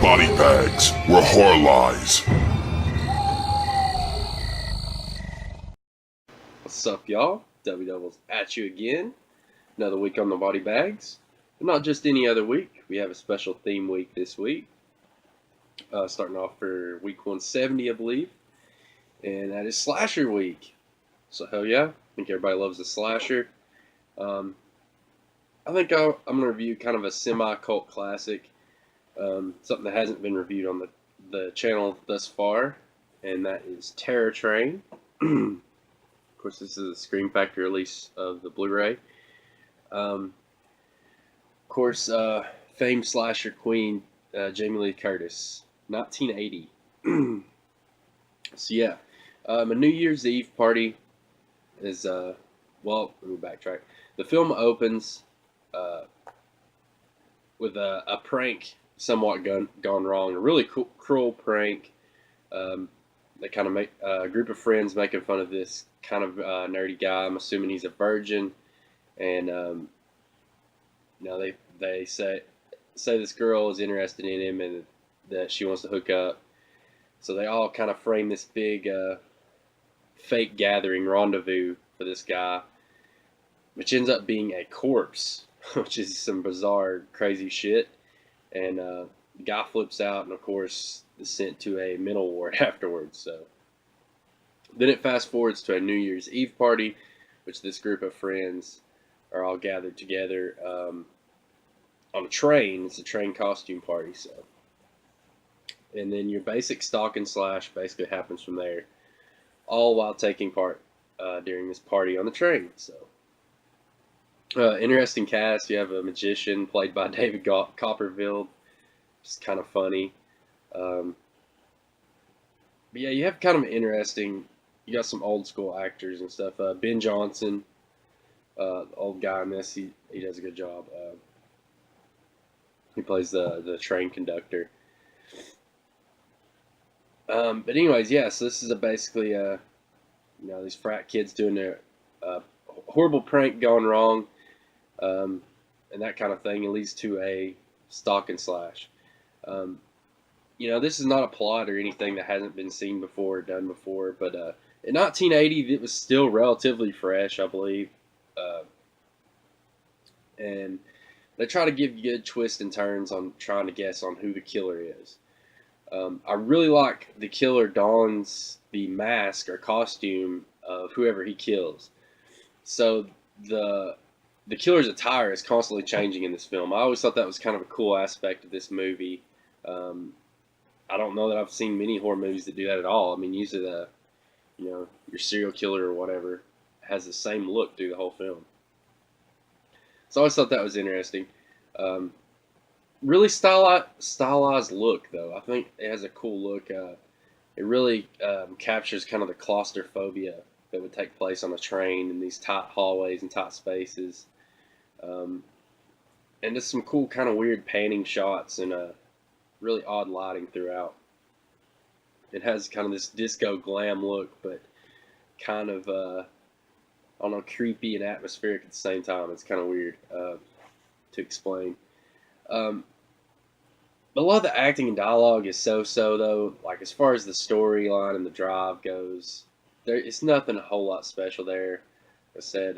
Body bags were horror lies. What's up, y'all? Dubbles at you again. Another week on the body bags. But not just any other week. We have a special theme week this week. Starting off for week 170, I believe. And that is Slasher Week. So, hell yeah. I think everybody loves the slasher. I think I'm going to review kind of a semi-cult classic. Something that hasn't been reviewed on the channel thus far. And that is Terror Train. Of course, this is a Scream Factory release of the Blu-ray. Of course, famed slasher queen Jamie Lee Curtis, 1980. So yeah, a New Year's Eve party is well. Let me backtrack. The film opens with a prank somewhat gone wrong. A really cruel prank. They kind of make a group of friends making fun of this kind of nerdy guy. I'm assuming he's a virgin, and they say this girl is interested in him and that she wants to hook up. So they all kind of frame this big fake gathering rendezvous for this guy, which ends up being a corpse, which is some bizarre, crazy shit. And the guy flips out, and of course is sent to a mental ward afterwards. So then it fast forwards to a New Year's Eve party, which this group of friends are all gathered together on a train. It's a train costume party. So, and then your basic stalk and slash basically happens from there, all while taking part during this party on the train. So, interesting cast. You have a magician played by David Copperfield, just kind of funny. But yeah, you have kind of interesting. You got some old school actors and stuff. Ben Johnson, the old guy in this, he does a good job. He plays the train conductor. But anyways, yeah. So this is basically these frat kids doing their horrible prank gone wrong, and that kind of thing. It leads to a stalk and slash. This is not a plot or anything that hasn't been seen before or done before, but in 1980, it was still relatively fresh, I believe. And they try to give good twists and turns on trying to guess on who the killer is. I really like the killer dons the mask or costume of whoever he kills. So the killer's attire is constantly changing in this film. I always thought that was kind of a cool aspect of this movie. I don't know that I've seen many horror movies that do that at all. I mean, usually your serial killer or whatever has the same look through the whole film. So I always thought that was interesting. Really stylized look, though. I think it has a cool look. It really captures kind of the claustrophobia that would take place on a train in these tight hallways and tight spaces. And just some cool kind of weird panning shots and really odd lighting throughout. It has kind of this disco glam look, but kind of, I don't know, creepy and atmospheric at the same time. It's kind of weird to explain. But a lot of the acting and dialogue is so-so, though. Like, as far as the storyline and the drive goes, it's nothing a whole lot special there. Like I said,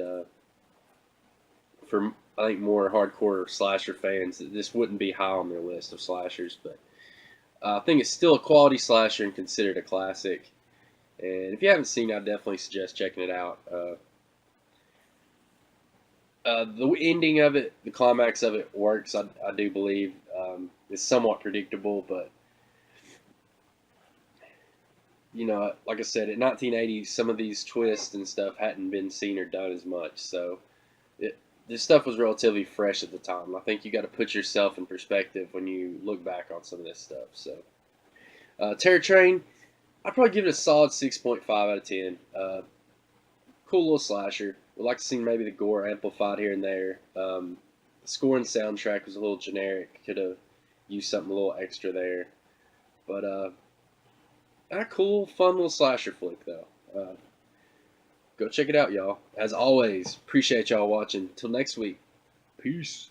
for I think more hardcore slasher fans, this wouldn't be high on their list of slashers, but I think it's still a quality slasher and considered a classic. And if you haven't seen it, I definitely suggest checking it out. The ending of it, the climax of it works, I do believe. It's somewhat predictable, but like I said, in 1980, some of these twists and stuff hadn't been seen or done as much, so this stuff was relatively fresh at the time. I think you got to put yourself in perspective when you look back on some of this stuff. So, Terror Train, I'd probably give it a solid 6.5 out of 10. Cool little slasher. Would like to see maybe the gore amplified here and there. The score and soundtrack was a little generic. Could have used something a little extra there. But a cool, fun little slasher flick, though. Go check it out, y'all. As always, appreciate y'all watching. Till next week. Peace.